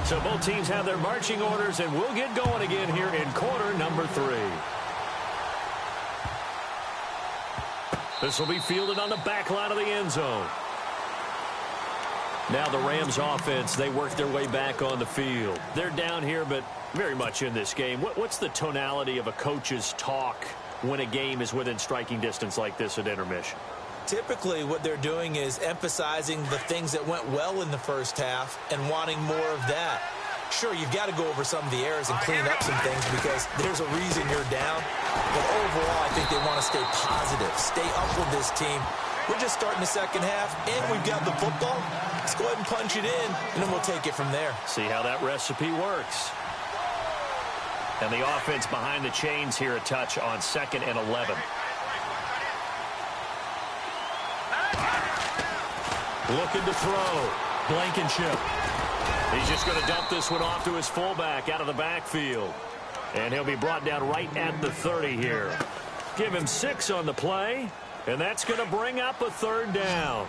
So both teams have their marching orders, and we'll get going again here in quarter number 3. This will be fielded on the back line of the end zone. Now the Rams offense, they work their way back on the field. They're down here, but very much in this game. What's the tonality of a coach's talk when a game is within striking distance like this at intermission? Typically, what they're doing is emphasizing the things that went well in the first half and wanting more of that. Sure, you've got to go over some of the errors and clean up some things because there's a reason you're down. But overall, I think they want to stay positive, stay up with this team. We're just starting the second half, and we've got the football. Let's go ahead and punch it in, and then we'll take it from there. See how that recipe works. And the offense behind the chains here a touch on 2nd and 11. Looking to throw. Blankenship. He's just going to dump this one off to his fullback out of the backfield. And he'll be brought down right at the 30 here. Give him 6 on the play. And that's going to bring up a 3rd down.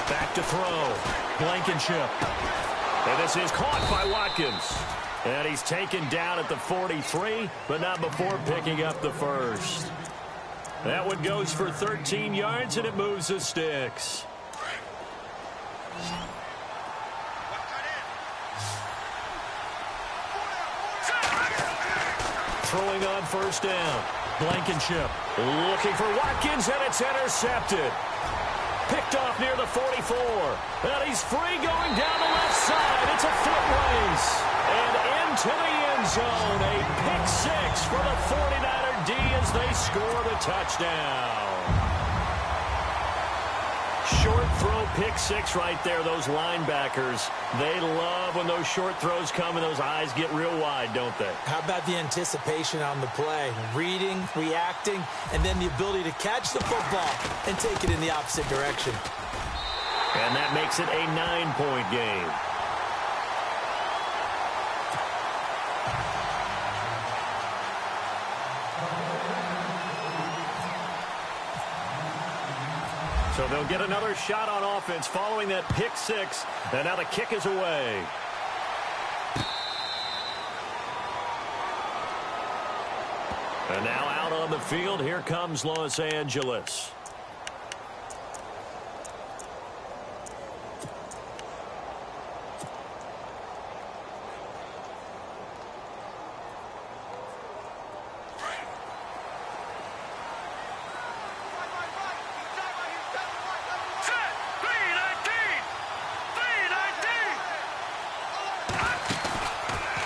Back to throw. Blankenship. And this is caught by Watkins. And he's taken down at the 43, but not before picking up the 1st. That one goes for 13 yards, and it moves the sticks. Throwing on 1st down. Blankenship looking for Watkins, and it's intercepted. Picked off near the 44. And he's free going down the left side. It's a foot race. And into the end zone. A pick 6 for the 49er D as they score the touchdown. Short throw, pick 6 right there. Those linebackers, they love when those short throws come and those eyes get real wide, don't they? How about the anticipation on the play? Reading, reacting, and then the ability to catch the football and take it in the opposite direction. And that makes it a 9-point game. So they'll get another shot on offense following that pick 6. And now the kick is away. And now out on the field, here comes Los Angeles.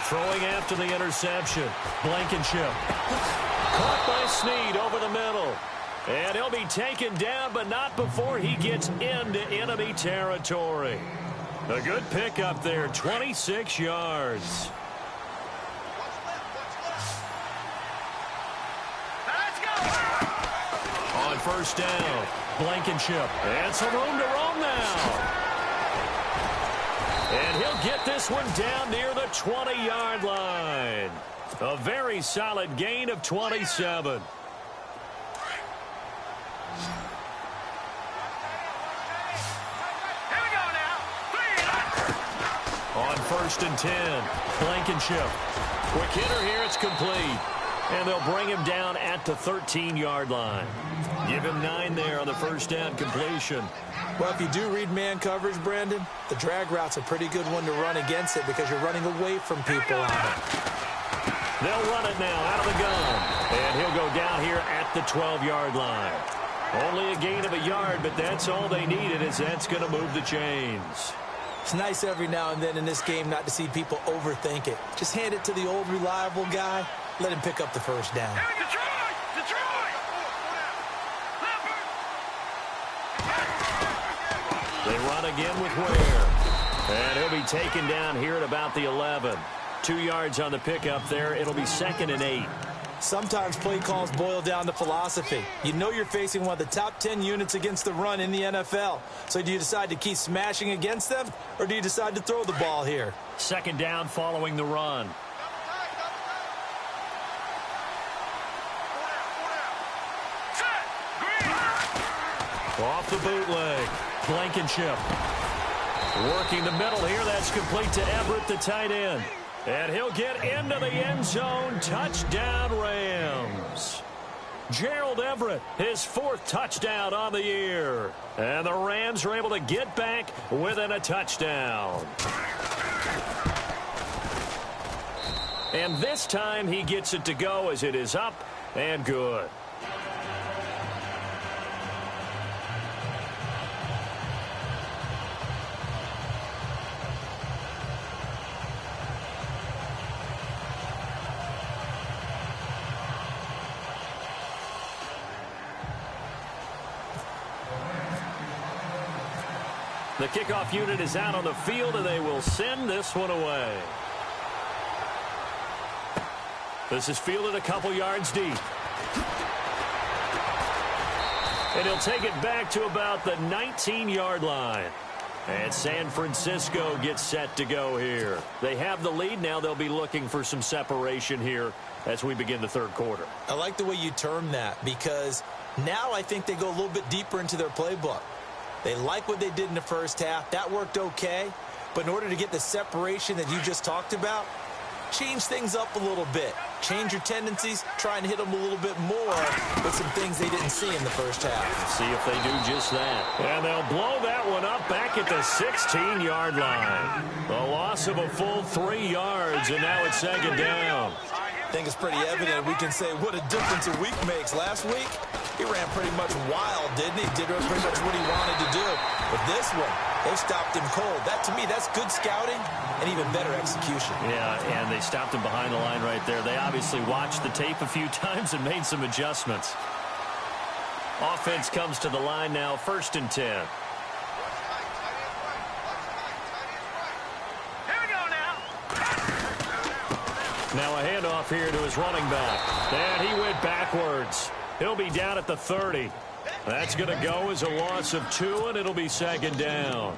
Throwing after the interception. Blankenship. Caught by Snead over the middle. And he'll be taken down, but not before he gets into enemy territory. A good pickup there, 26 yards. On 1st down, Blankenship. And some room to roam now. And he'll get this one down near the 20-yard line. A very solid gain of 27. On 1st and 10, Blankenship. Quick hitter here, it's complete. And they'll bring him down at the 13-yard line. Give him 9 there on the 1st down completion. Well, if you do read man coverage, Brandon, the drag route's a pretty good one to run against it because you're running away from people on it. They'll run it now out of the gun. And he'll go down here at the 12-yard line. Only a gain of a yard, but that's all they needed, as that's going to move the chains. It's nice every now and then in this game not to see people overthink it. Just hand it to the old reliable guy. Let him pick up the 1st down. They run again with Ware. And he'll be taken down here at about the 11. 2 yards on the pickup there. It'll be 2nd and 8. Sometimes play calls boil down to philosophy. You know you're facing one of the top 10 units against the run in the NFL. So do you decide to keep smashing against them, or do you decide to throw the ball here? 2nd down following the run. Off the bootleg. Blankenship. Working the middle here. That's complete to Everett, the tight end. And he'll get into the end zone. Touchdown, Rams. Gerald Everett, his 4th touchdown on the year. And the Rams are able to get back within a touchdown. And this time he gets it to go as it is up and good. The kickoff unit is out on the field, and they will send this one away. This is fielded a couple yards deep. And he'll take it back to about the 19-yard line. And San Francisco gets set to go here. They have the lead. Now they'll be looking for some separation here as we begin the third quarter. I like the way you term that, because now I think they go a little bit deeper into their playbook. They like what they did in the first half. That worked okay. But in order to get the separation that you just talked about, change things up a little bit. Change your tendencies. Try and hit them a little bit more with some things they didn't see in the first half. See if they do just that. And they'll blow that one up back at the 16-yard line. A loss of a full 3 yards, and now it's second down. I think it's pretty evident. We can say what a difference a week makes. Last week, he ran pretty much wild, didn't he? Did pretty much what he wanted to do. But this one, they stopped him cold. That, to me, that's good scouting and even better execution. Yeah, and they stopped him behind the line right there. They obviously watched the tape a few times and made some adjustments. Offense comes to the line now, 1st and 10. Now a handoff here to his running back. And he went backwards. He'll be down at the 30. That's going to go as a loss of 2, and it'll be second down.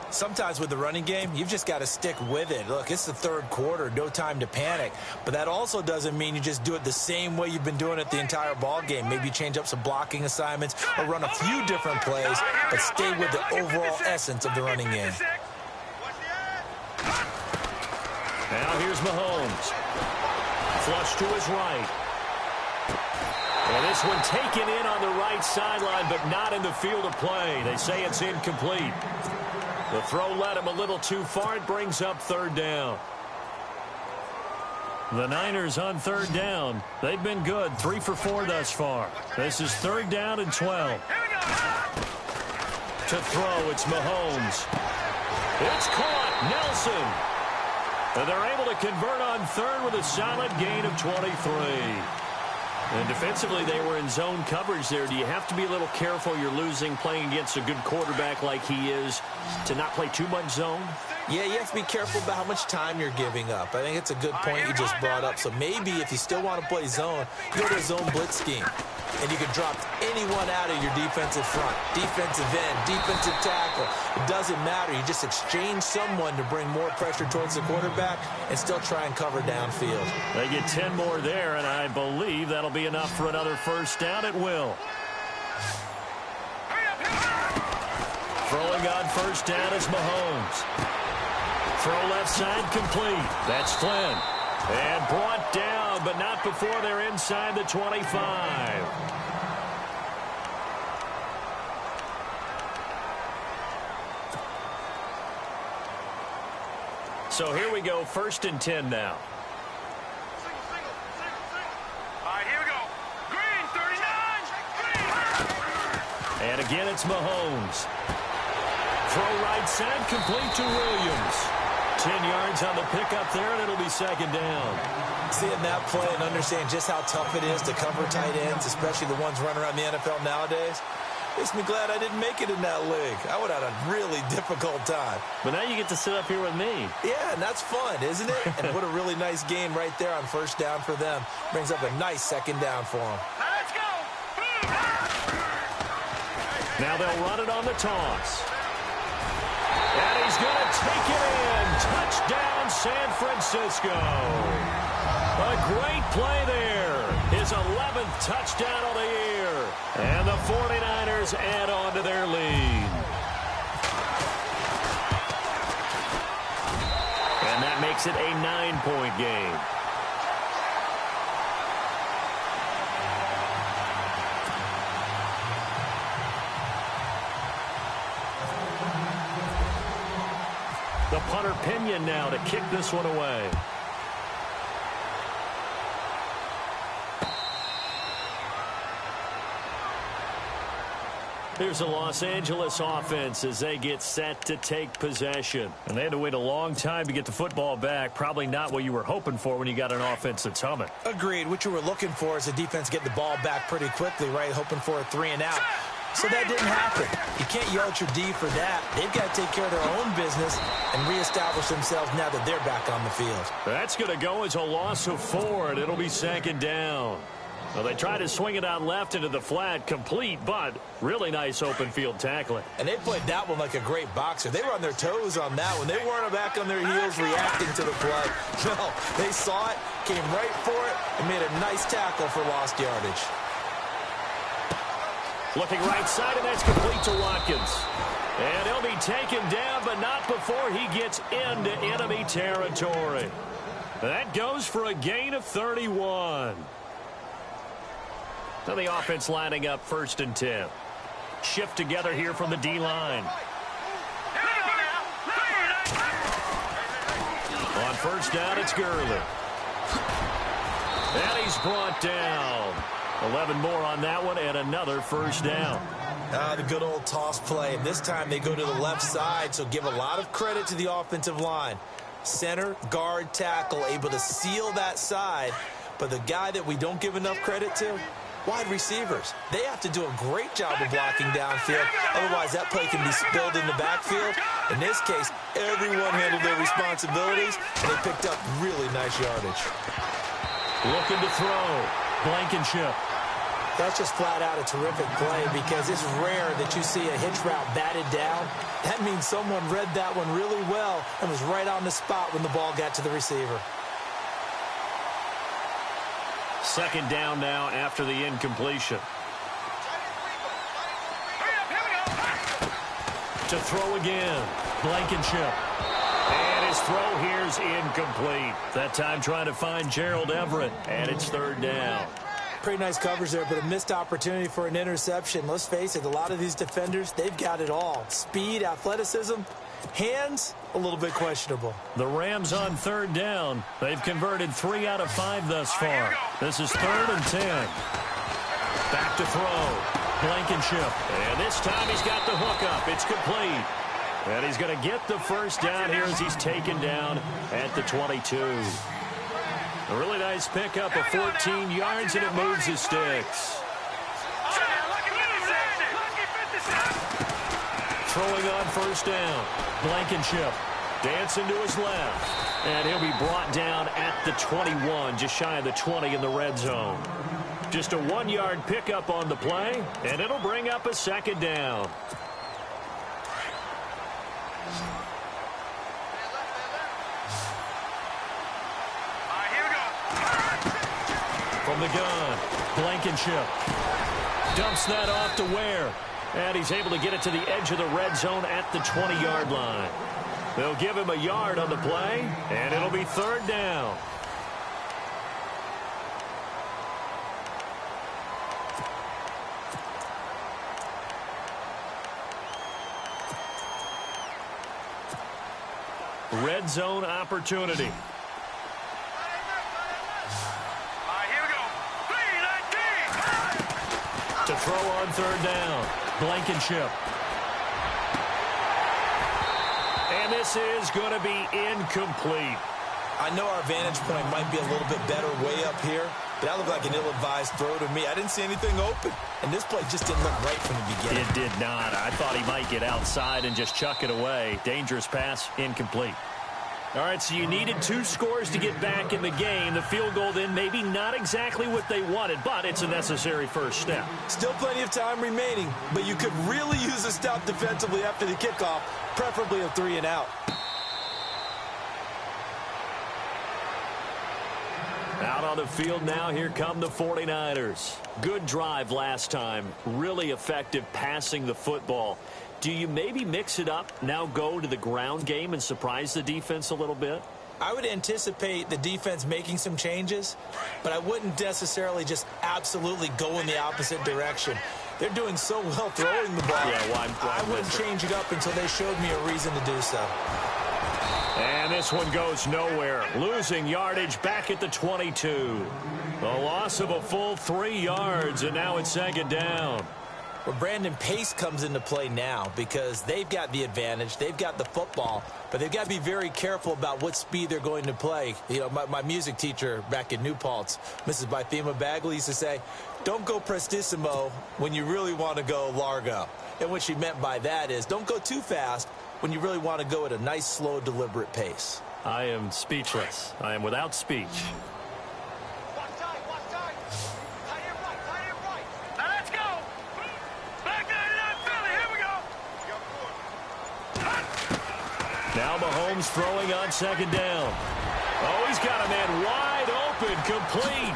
Sometimes with the running game, you've just got to stick with it. Look, it's the third quarter, no time to panic. But that also doesn't mean you just do it the same way you've been doing it the entire ball game. Maybe change up some blocking assignments or run a few different plays, but stay with the overall essence of the running game. Now here's Mahomes. Flush to his right. And this one taken in on the right sideline, but not in the field of play. They say it's incomplete. The throw led him a little too far. It brings up 3rd down. The Niners on 3rd down. They've been good, 3 for 4 thus far. This is 3rd down and 12. To throw, it's Mahomes. It's caught. Nelson. And they're able to convert on 3rd with a solid gain of 23. And defensively, they were in zone coverage there. Do you have to be a little careful? You're losing playing against a good quarterback like he is to not play too much zone? Yeah, you have to be careful about how much time you're giving up. I think it's a good point you just brought up. So maybe if you still want to play zone, go to a zone blitz scheme. And you can drop anyone out of your defensive front, defensive end, defensive tackle. It doesn't matter. You just exchange someone to bring more pressure towards the quarterback and still try and cover downfield. They get 10 more there, and I believe that'll be enough for another 1st down. It will. Throwing on 1st down is Mahomes. Throw left side complete. That's Flynn. And brought down, but not before they're inside the 25. So here we go, 1st and 10 now. All right, here we go. Green, 39. Green. And again, it's Mahomes. Throw right side, complete to Williams. 10 yards on the pickup there, and it'll be second down. Seeing that play and understand just how tough it is to cover tight ends, especially the ones running around the NFL nowadays, makes me glad I didn't make it in that league. I would have had a really difficult time. But now you get to sit up here with me. Yeah, and that's fun, isn't it? And what a really nice game right there on 1st down for them. Brings up a nice second down for them. Let's go. Now they'll run it on the toss. And he's going to take it in. Touchdown, San Francisco. A great play there. His 11th touchdown of the year. And the 49ers add on to their lead. And that makes it a 9-point game. The punter Pinion now to kick this one away. Here's the Los Angeles offense as they get set to take possession. And they had to wait a long time to get the football back. Probably not what you were hoping for when you got an offense that's humming. Agreed. What you were looking for is the defense getting the ball back pretty quickly, right? Hoping for a 3-and-out. So that didn't happen. You can't yell at your D for that. They've got to take care of their own business and reestablish themselves now that they're back on the field. That's going to go as a loss of 4, and it'll be 2nd down. Well, they tried to swing it out left into the flat, complete, but really nice open field tackling. And they played that one like a great boxer. They were on their toes on that one. They weren't back on their heels reacting to the play. No, they saw it, came right for it, and made a nice tackle for lost yardage. Looking right side, and that's complete to Watkins. And he'll be taken down, but not before he gets into enemy territory. That goes for a gain of 31. So the offense lining up 1st and 10. Shift together here from the D-line. On 1st down, it's Gurley. And he's brought down. 11 more on that one, and another 1st down. The good old toss play. And this time they go to the left side, so give a lot of credit to the offensive line. Center, guard, tackle, able to seal that side. But the guy that we don't give enough credit to, wide receivers. They have to do a great job of blocking downfield. Otherwise, that play can be spilled in the backfield. In this case, everyone handled their responsibilities, and they picked up really nice yardage. Looking to throw. Blankenship. That's just flat out a terrific play because it's rare that you see a hitch route batted down. That means someone read that one really well and was right on the spot when the ball got to the receiver. 2nd down now after the incompletion. To throw again. Blankenship. And his throw here's incomplete. That time trying to find Gerald Everett. And it's 3rd down. Pretty nice coverage there, but a missed opportunity for an interception. Let's face it, a lot of these defenders, they've got it all. Speed, athleticism, hands, a little bit questionable. The Rams on 3rd down. They've converted 3 out of 5 thus far. This is 3rd and 10. Back to throw. Blankenship. And this time he's got the hook up. It's complete. And he's going to get the 1st down here as he's taken down at the 22. A really nice pickup of 14 yards, and it moves his sticks. Throwing on 1st down. Blankenship dancing to his left. And he'll be brought down at the 21, just shy of the 20 in the red zone. Just a 1-yard pickup on the play, and it'll bring up a 2nd down. From the gun, Blankenship dumps that off to Ware. And he's able to get it to the edge of the red zone at the 20-yard line. They'll give him a yard on the play, and it'll be 3rd down. Red zone opportunity. To throw on 3rd down. Blankenship. And this is going to be incomplete. I know our vantage point might be a little bit better way up here, but that looked like an ill-advised throw to me. I didn't see anything open, and this play just didn't look right from the beginning. It did not. I thought he might get outside and just chuck it away. Dangerous pass, incomplete. All right, so you needed 2 scores to get back in the game. The field goal then maybe not exactly what they wanted, but it's a necessary 1st step. Still plenty of time remaining, but you could really use a stop defensively after the kickoff, preferably a 3-and-out. Out on the field now, here come the 49ers. Good drive last time. Really effective passing the football. Do you maybe mix it up, now go to the ground game and surprise the defense a little bit? I would anticipate the defense making some changes, but I wouldn't necessarily just absolutely go in the opposite direction. They're doing so well throwing the ball. Yeah, well, I wouldn't change it up until they showed me a reason to do so. And this one goes nowhere. Losing yardage back at the 22. A loss of a full 3 yards, and now it's second down. Well, Brandon, pace comes into play now because they've got the advantage. They've got the football, but they've got to be very careful about what speed they're going to play. You know, my music teacher back in New Paltz, Mrs. Bythema Bagley, used to say, don't go prestissimo when you really want to go largo. And what she meant by that is don't go too fast when you really want to go at a nice, slow, deliberate pace. I am speechless. I am without speech. Now Mahomes throwing on second down. Oh, he's got a man wide open, complete.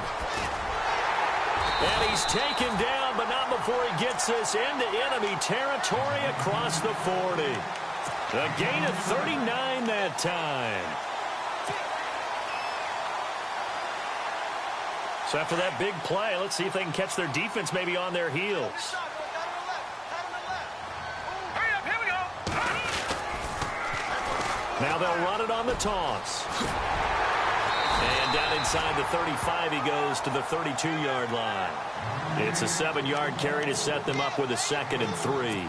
And he's taken down, but not before he gets this into enemy territory across the 40. A gain of 39 that time. So after that big play, let's see if they can catch their defense maybe on their heels. Now they'll run it on the toss. And down inside the 35, he goes to the 32-yard line. It's a 7-yard carry to set them up with a 2nd and 3.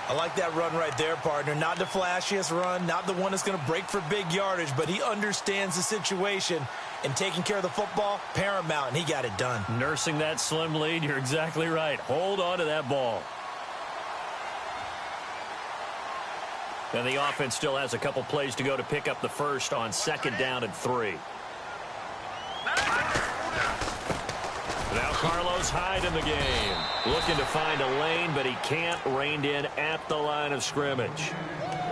I like that run right there, partner. Not the flashiest run, not the one that's going to break for big yardage, but he understands the situation, and taking care of the football, paramount, and he got it done. Nursing that slim lead, you're exactly right. Hold on to that ball. And the offense still has a couple plays to go to pick up the first on 2nd down and 3. Now Carlos Hyde in the game. Looking to find a lane, but he can't. Reined in at the line of scrimmage.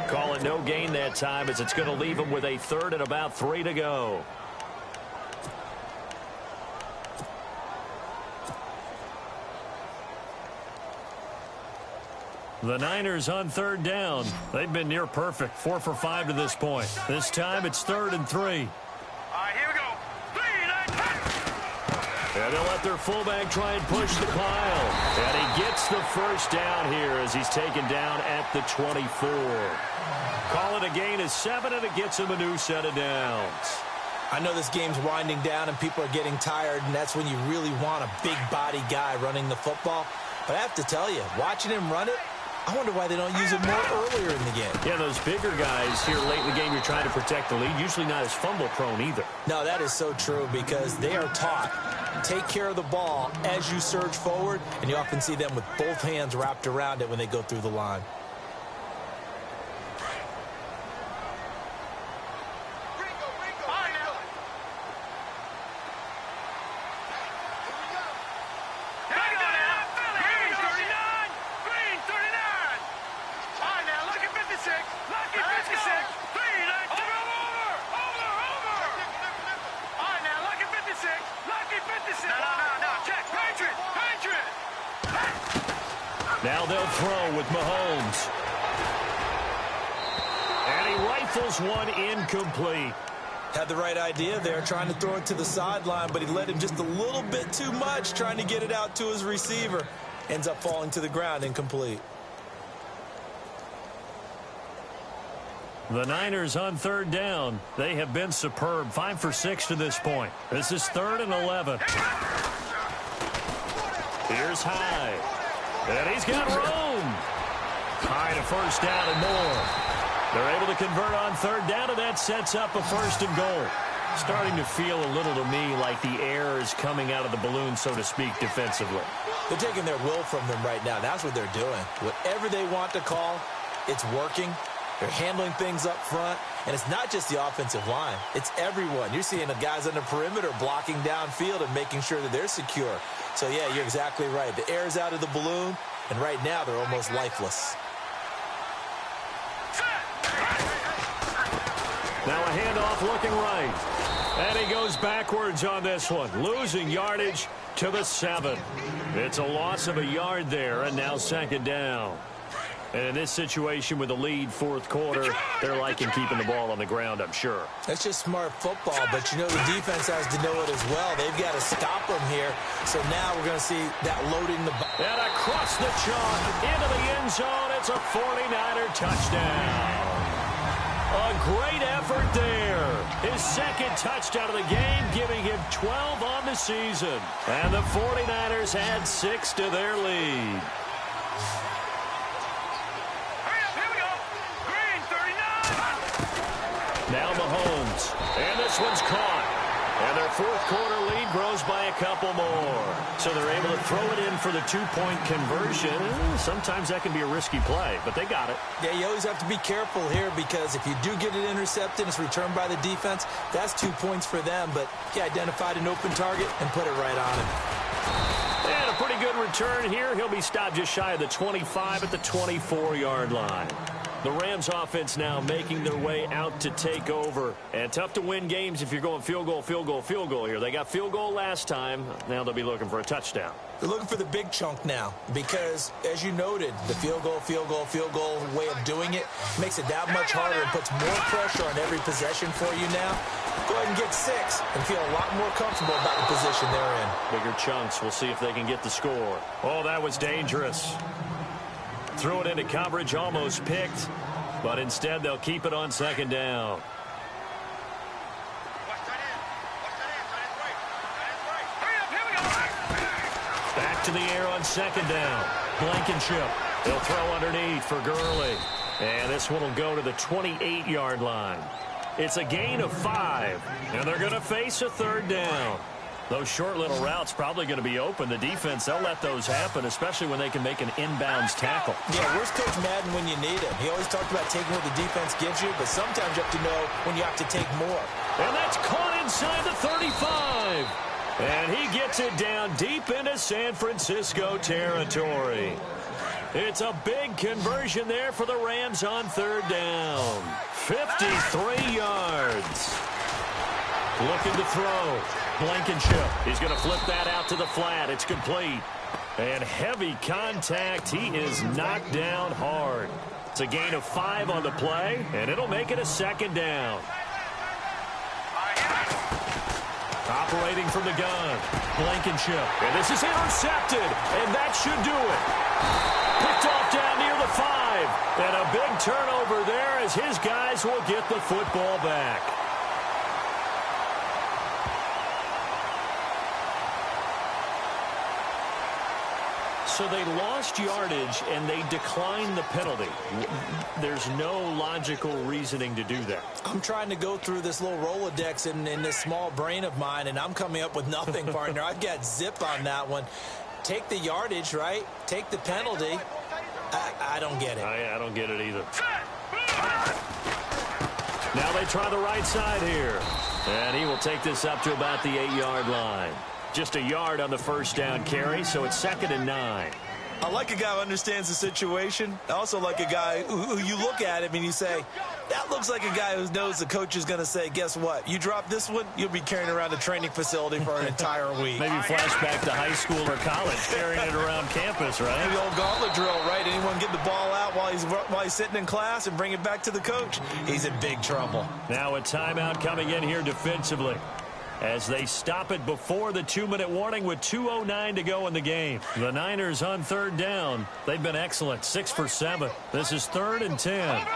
Call it no gain that time as it's going to leave him with a 3rd and about 3 to go. The Niners on 3rd down. They've been near perfect. 4 for 5 to this point. This time it's 3rd and 3. All right, here we go. 3, 9, And they'll let their fullback try and push the pile. And he gets the first down here as he's taken down at the 24. Call it a gain of 7, and it gets him a new set of downs. I know this game's winding down and people are getting tired, and that's when you really want a big body guy running the football. But I have to tell you, watching him run it, I wonder why they don't use it more earlier in the game. Yeah, those bigger guys here late in the game, you're trying to protect the lead, usually not as fumble prone either. No, that is so true because they are taught. Take care of the ball as you surge forward, and you often see them with both hands wrapped around it when they go through the line. Now they'll throw with Mahomes. And he rifles one incomplete. Had the right idea there, trying to throw it to the sideline, but he let him just a little bit too much, trying to get it out to his receiver. Ends up falling to the ground incomplete. The Niners on 3rd down. They have been superb. 5 for 6 to this point. This is 3rd and 11. Here's Hyde. And he's got room. Hyde a first down and more. They're able to convert on 3rd down, and that sets up a 1st and goal. Starting to feel a little to me like the air is coming out of the balloon, so to speak, defensively. They're taking their will from them right now. That's what they're doing. Whatever they want to call, it's working. They're handling things up front, and it's not just the offensive line. It's everyone. You're seeing the guys on the perimeter blocking downfield and making sure that they're secure. So, yeah, you're exactly right. The air's out of the balloon, and right now they're almost lifeless. Now a handoff looking right. And he goes backwards on this one, losing yardage to the 7. It's a loss of a yard there, and now second down. And in this situation with the lead fourth quarter, they're liking keeping the ball on the ground, I'm sure. That's just smart football, but you know the defense has to know it as well. They've got to stop them here. So now we're going to see that loading the ball. And across the chalk, into the end zone, it's a 49er touchdown. A great effort there. His second touchdown of the game, giving him 12 on the season. And the 49ers add 6 to their lead. Now Mahomes, and this one's caught. And their fourth quarter lead grows by a couple more. So they're able to throw it in for the two-point conversion. Sometimes that can be a risky play, but they got it. Yeah, you always have to be careful here because if you do get it intercepted, it's returned by the defense, that's 2 points for them. But he identified an open target and put it right on him. And a pretty good return here. He'll be stopped just shy of the 25 at the 24-yard line. The Rams offense now making their way out to take over. And tough to win games if you're going field goal, field goal, field goal here. They got field goal last time. Now they'll be looking for a touchdown. They're looking for the big chunk now because, as you noted, the field goal way of doing it makes it that much harder and puts more pressure on every possession for you now. Go ahead and get 6 and feel a lot more comfortable about the position they're in. Bigger chunks. We'll see if they can get the score. Oh, that was dangerous. Threw it into coverage, almost picked, but instead they'll keep it on second down. Back to the air on second down. Blankenship. He'll throw underneath for Gurley. And this one will go to the 28-yard line. It's a gain of 5, and they're going to face a third down. Those short little routes probably going to be open. The defense, they'll let those happen, especially when they can make an inbounds tackle. Yeah, where's Coach Madden when you need him? He always talked about taking what the defense gives you, but sometimes you have to know when you have to take more. And that's caught inside the 35. And he gets it down deep into San Francisco territory. It's a big conversion there for the Rams on third down. 53 yards. Looking to throw. Blankenship. He's going to flip that out to the flat. It's complete. And heavy contact. He is knocked down hard. It's a gain of 5 on the play, and it'll make it a second down. Operating from the gun. Blankenship. And this is intercepted, and that should do it. Picked off down near the 5. And a big turnover there as his guys will get the football back. So they lost yardage, and they declined the penalty. There's no logical reasoning to do that. I'm trying to go through this little Rolodex in this small brain of mine, and I'm coming up with nothing, partner. I've got zip on that one. Take the yardage, right? Take the penalty. I don't get it. I don't get it either. Now they try the right side here. And he will take this up to about the 8-yard line. Just a yard on the first down carry, so it's 2nd and 9. I like a guy who understands the situation. I also like a guy who you look at him and you say, that looks like a guy who knows the coach is going to say, guess what? You drop this one, you'll be carrying around a training facility for an entire week. Maybe flashback to high school or college, carrying it around campus, right? Maybe the old gauntlet drill, right? Anyone get the ball out while he's sitting in class and bring it back to the coach? He's in big trouble. Now a timeout coming in here defensively, as they stop it before the 2-minute warning with 2:09 to go in the game. The Niners on third down. They've been excellent, 6 for 7. This is 3rd and 10.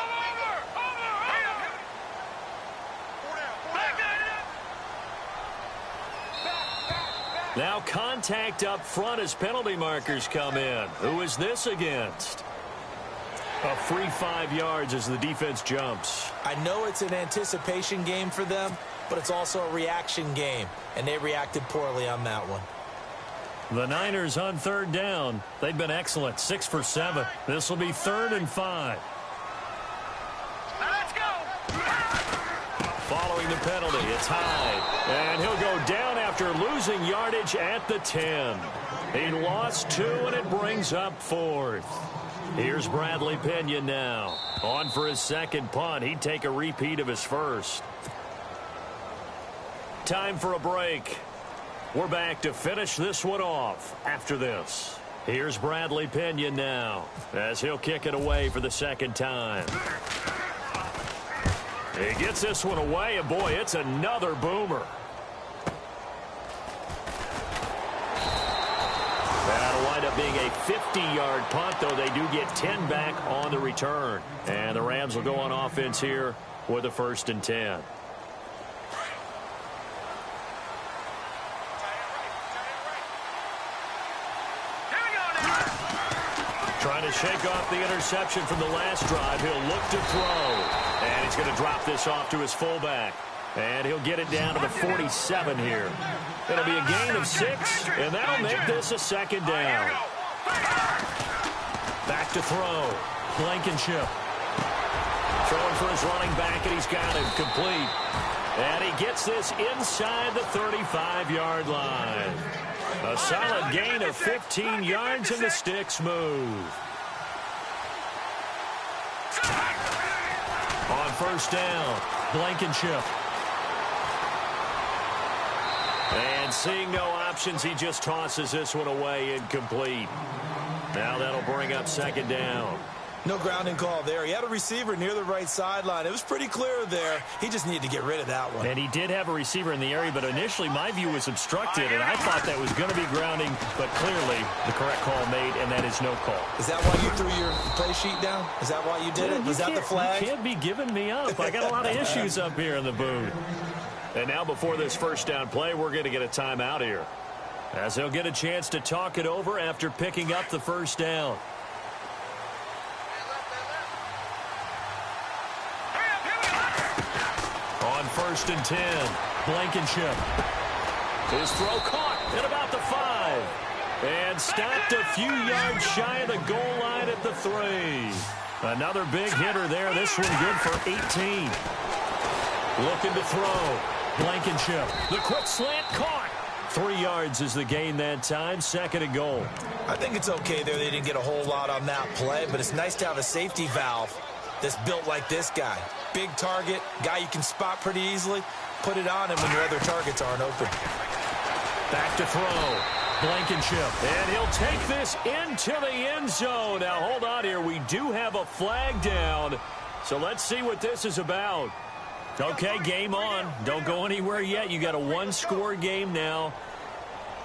Now contact up front as penalty markers come in. Who is this against? A free 5 yards as the defense jumps. I know it's an anticipation game for them, but it's also a reaction game, and they reacted poorly on that one. The Niners on third down. They've been excellent, 6 for 7. This will be 3rd and 5. Let's go. Following the penalty, it's Hyde. And he'll go down after losing yardage at the 10. He lost 2, and it brings up 4th. Here's Bradley Pinion now. On for his second punt. He'd take a repeat of his first. Time for a break. We're back to finish this one off after this. Here's Bradley Pinion now as he'll kick it away for the second time. He gets this one away, and boy, it's another boomer. That'll wind up being a 50-yard punt, though they do get 10 back on the return. And the Rams will go on offense here with a 1st and 10. Trying to shake off the interception from the last drive. He'll look to throw. And he's going to drop this off to his fullback. And he'll get it down to the 47 here. It'll be a gain of 6, and that'll make this a 2nd down. Back to throw. Blankenship. Throwing for his running back, and he's got him complete. And he gets this inside the 35-yard line. A solid gain of 15 yards, and the sticks move. On 1st down, Blankenship. And seeing no options, he just tosses this one away incomplete. Now that'll bring up 2nd down. No grounding call there. He had a receiver near the right sideline. It was pretty clear there. He just needed to get rid of that one. And he did have a receiver in the area, but initially my view was obstructed, and I thought that was going to be grounding, but clearly the correct call made, and that is no call. Is that why you threw your play sheet down? Is that why you did it? Was that the flag? You can't be giving me up. I got a lot of issues up here in the booth. And now before this 1st down play, we're going to get a timeout here, as they'll get a chance to talk it over after picking up the 1st down. On 1st and 10, Blankenship. His throw caught at about the 5. And stopped a few yards shy of the goal line at the 3. Another big hitter there. This one good for 18. Looking to throw. Blankenship. The quick slant caught. 3 yards is the gain that time. 2nd and goal. I think it's okay there. They didn't get a whole lot on that play, but it's nice to have a safety valve that's built like this guy. Big target, guy you can spot pretty easily. Put it on him when your other targets aren't open. Back to throw. Blankenship. And he'll take this into the end zone. Now, hold on here. We do have a flag down. So let's see what this is about. Okay, game on. Don't go anywhere yet. You got a 1-score game now.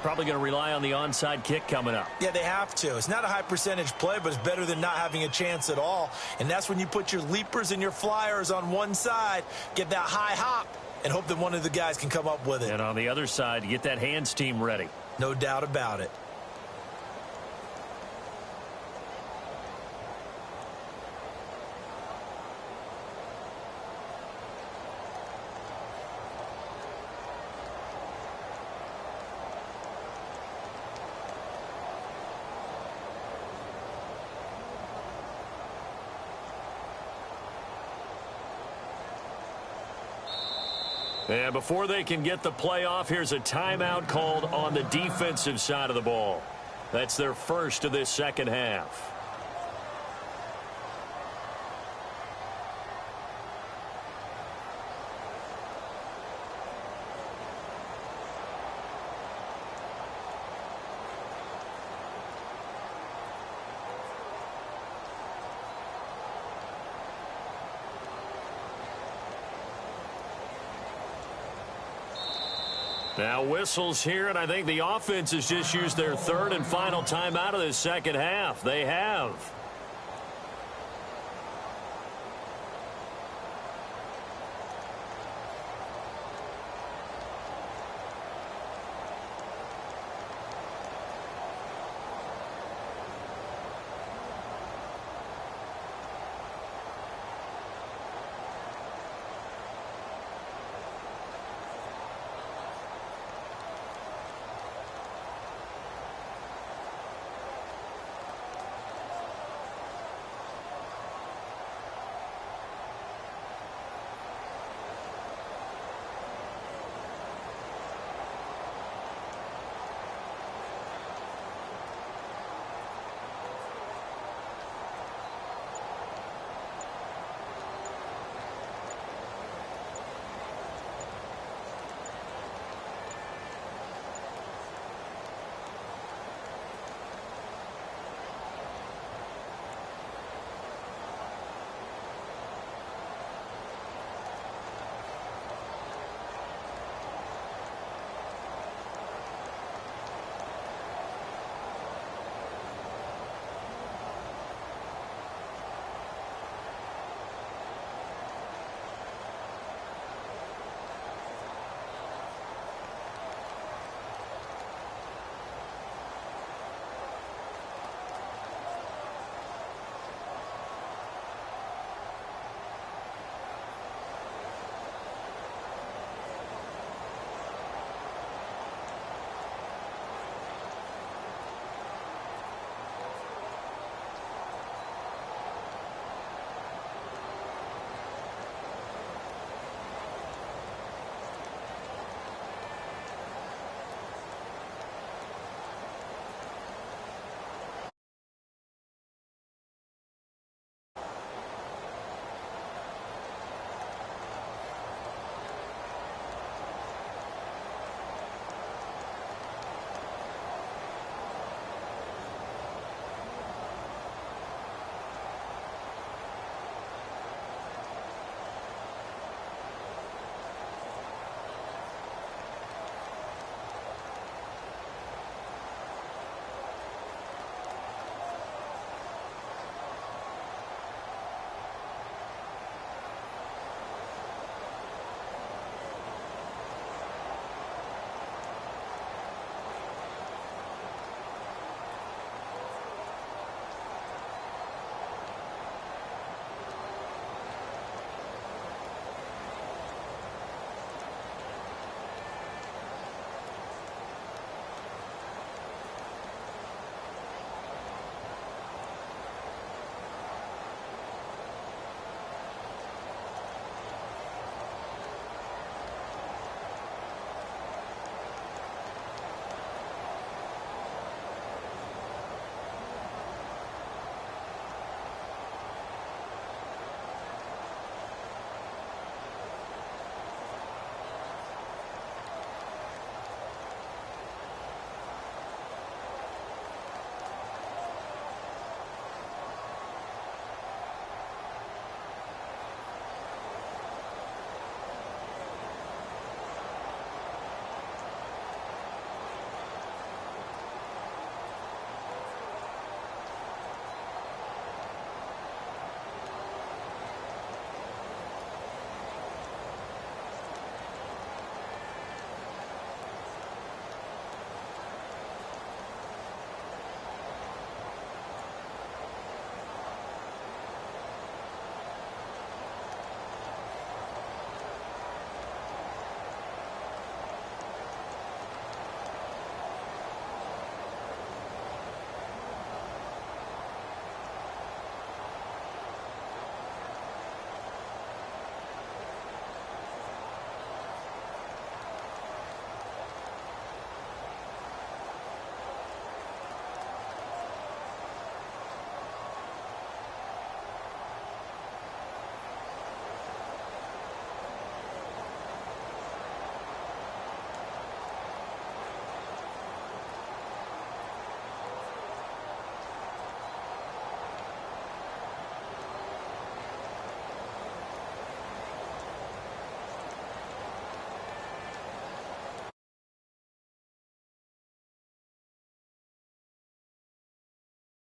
Probably going to rely on the onside kick coming up. Yeah, they have to. It's not a high percentage play, but it's better than not having a chance at all. And that's when you put your leapers and your flyers on one side, get that high hop, and hope that one of the guys can come up with it. And on the other side, get that hands team ready. No doubt about it. And before they can get the play off, here's a timeout called on the defensive side of the ball. That's their first of this 2nd half. Now whistles here, and I think the offense has just used their 3rd and final timeout of this 2nd half. They have.